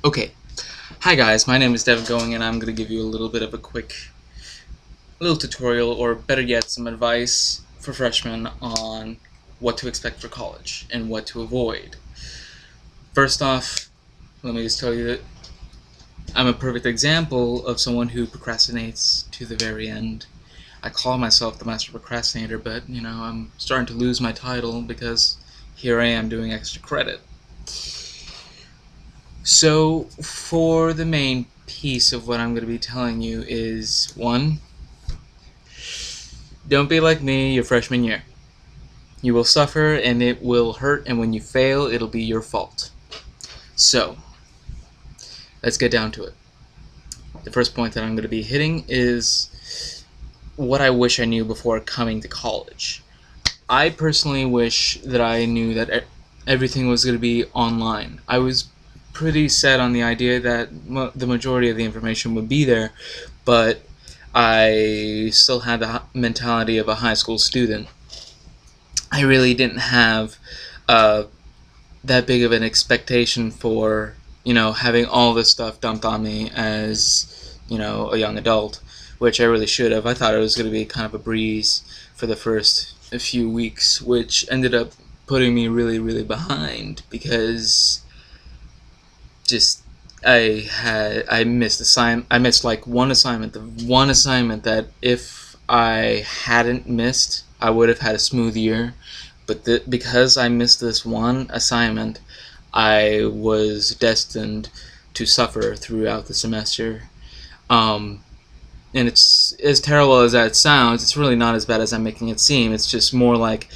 Okay, hi guys, my name is Devin Going and I'm going to give you a little bit of a quick little tutorial, or better yet, some advice for freshmen on what to expect for college and what to avoid. First off, let me just tell you that I'm a perfect example of someone who procrastinates to the very end. I call myself the master procrastinator, but I'm starting to lose my title because here I am doing extra credit. So, for the main piece of what I'm going to be telling you is one, don't be like me your freshman year. You will suffer and it will hurt, and when you fail, it'll be your fault. So, let's get down to it. The first point that I'm going to be hitting is what I wish I knew before coming to college. I personally wish that I knew that everything was going to be online. I was pretty set on the idea that the majority of the information would be there, but I still had the mentality of a high school student. I really didn't have uh, that big of an expectation for having all this stuff dumped on me as a young adult, which I really should have. I thought it was going to be kind of a breeze for the first few weeks, which ended up putting me really behind because just I missed like one assignment, the one assignment that if I hadn't missed, I would have had a smooth year. But because I missed this one assignment, I was destined to suffer throughout the semester. Um, and it's as terrible as that sounds. It's really not as bad as I'm making it seem. It's just more like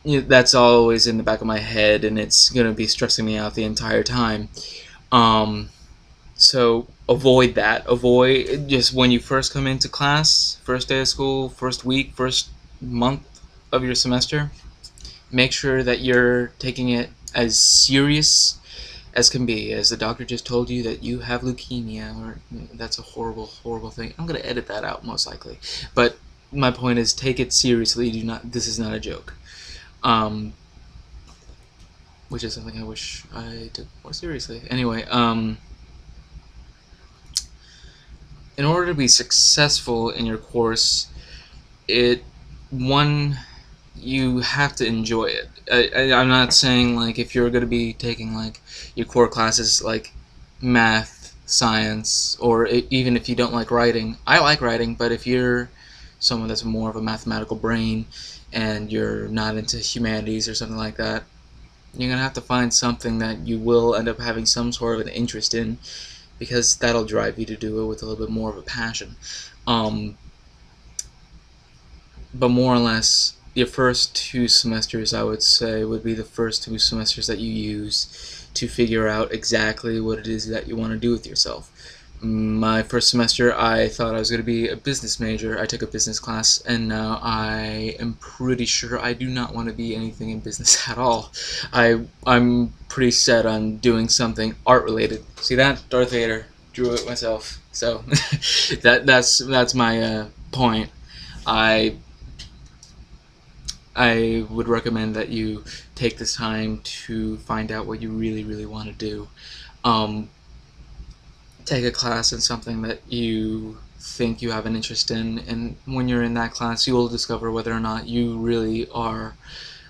that's always in the back of my head, and it's gonna be stressing me out the entire time. Um, so avoid that. Avoid just when you first come into class, first day of school, first week, first month of your semester. Make sure that you're taking it as serious as can be, as the doctor just told you that you have leukemia, or that's a horrible thing. I'm gonna edit that out most likely, but my point is, take it seriously. Do not. This is not a joke. Um, which is something I wish I took more seriously. Anyway, in order to be successful in your course, it one you have to enjoy it. I'm not saying like if you're going to be taking like your core classes like math, science, or even if you don't like writing. I like writing, but if you're someone that's more of a mathematical brain and you're not into humanities or something like that, you're going to have to find something that you will end up having some sort of an interest in, because that'll drive you to do it with a little bit more of a passion. Um, but more or less, your first 2 semesters, I would say, would be the first 2 semesters that you use to figure out exactly what it is that you want to do with yourself. My first semester, I thought I was going to be a business major. I took a business class, and now I am pretty sure I do not want to be anything in business at all. I'm pretty set on doing something art related. See that? Darth Vader drew it myself. So that's my point. I I would recommend that you take this time to find out what you really want to do. Um, Take a class in something that you think you have an interest in, and when you're in that class, you will discover whether or not you really are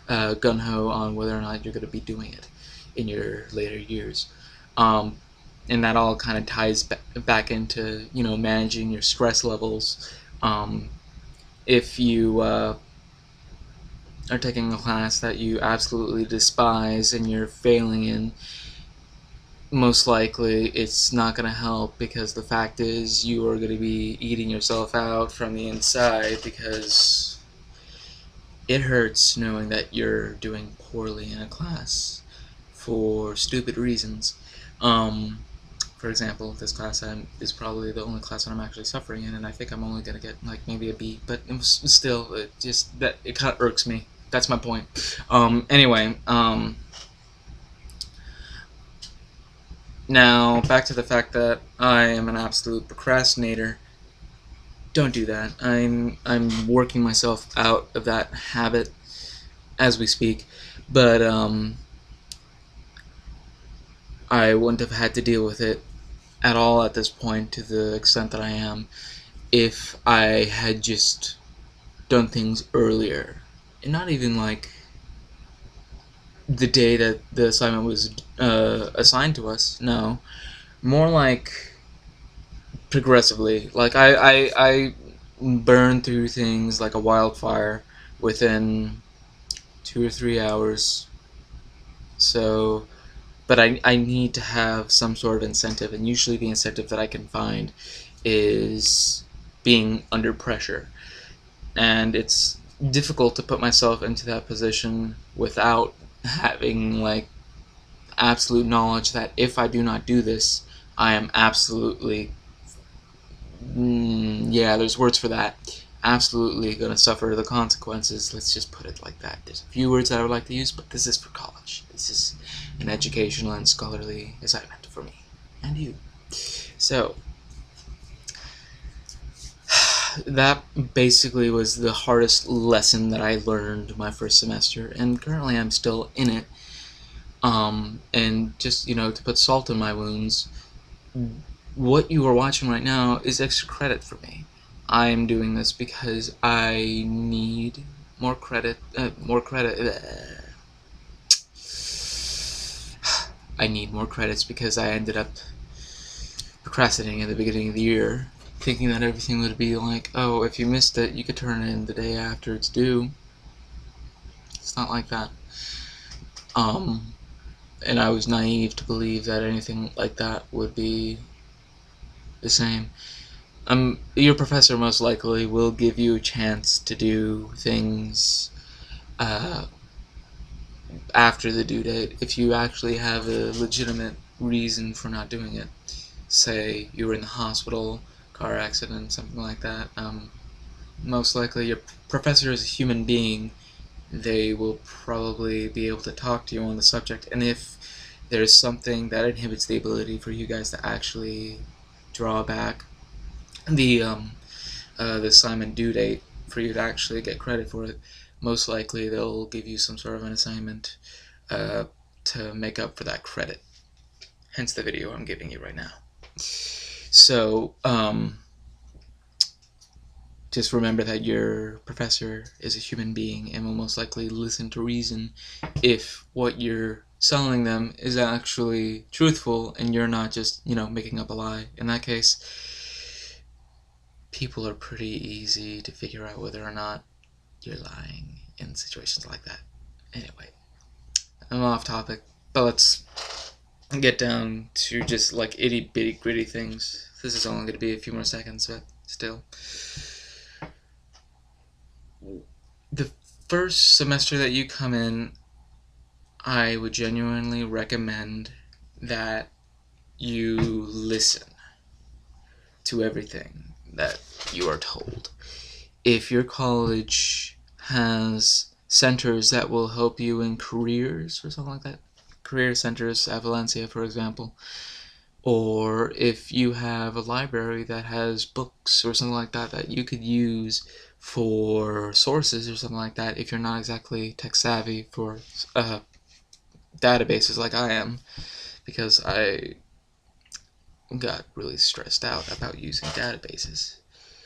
gung-ho on whether or not you're going to be doing it in your later years. Um, and that all kind of ties back into managing your stress levels. If you are taking a class that you absolutely despise and you're failing in, most likely it's not going to help, because the fact is you are going to be eating yourself out from the inside, because it hurts knowing that you're doing poorly in a class for stupid reasons. For example, this class is probably the only class that I'm actually suffering in, and I think I'm only going to get like maybe a B, but still, it kind of irks me. That's my point. Anyway, now back to the fact that I am an absolute procrastinator. Don't do that. I'm working myself out of that habit as we speak, but I wouldn't have had to deal with it at all at this point to the extent that I am if I had just done things earlier. And not even like the day that the assignment was assigned to us. No, more like progressively. Like I burn through things like a wildfire within 2 or 3 hours. So, but I need to have some sort of incentive, and usually the incentive that I can find is being under pressure. And it's difficult to put myself into that position without having like absolute knowledge that if I do not do this, I am absolutely yeah, there's words for that. Absolutely gonna suffer the consequences. Let's just put it like that. There's a few words that I would like to use, but this is for college. This is an educational and scholarly assignment for me and you. So that basically was the hardest lesson that I learned my first semester, and currently I'm still in it. And just to put salt in my wounds, what you are watching right now is extra credit for me. I am doing this because I need more credit. I need more credits because I ended up procrastinating at the beginning of the year, thinking that everything would be like, oh, if you missed it, you could turn it in the day after it's due. It's not like that. And I was naive to believe that anything like that would be the same. Your professor most likely will give you a chance to do things after the due date if you actually have a legitimate reason for not doing it. Say you were in the hospital, car accident, something like that. Most likely your professor is a human being. They will probably be able to talk to you on the subject, and if there's something that inhibits the ability for you guys to actually draw back the assignment due date for you to actually get credit for it, most likely they'll give you some sort of an assignment to make up for that credit. Hence the video I'm giving you right now. So, just remember that your professor is a human being and will most likely listen to reason if what you're selling them is actually truthful and you're not just, making up a lie. In that case, people are pretty easy to figure out whether or not you're lying in situations like that. Anyway, I'm off topic, but let's get down to just like itty bitty gritty things. This is only going to be a few more seconds, but still. The first semester that you come in, I would genuinely recommend that you listen to everything that you are told. If your college has centers that will help you in careers or something like that, career centers at Valencia, for example, or if you have a library that has books or something like that that you could use for sources or something like that, if you're not exactly tech savvy for databases like I am, because I got really stressed out about using databases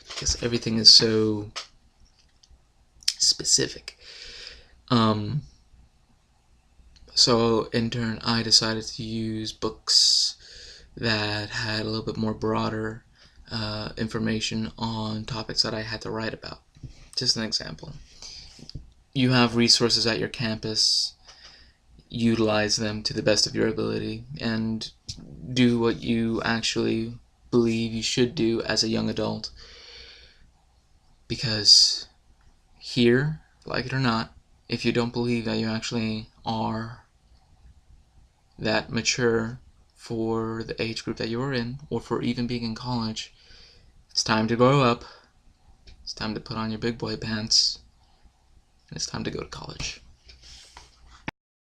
because everything is so specific. So in turn, I decided to use books that had a little bit more broader information on topics that I had to write about. Just an example. You have resources at your campus. Utilize them to the best of your ability and do what you actually believe you should do as a young adult. Because here, like it or not, if you don't believe that you actually are that mature for the age group that you're in, or for even being in college, it's time to grow up. It's time to put on your big boy pants, and it's time to go to college.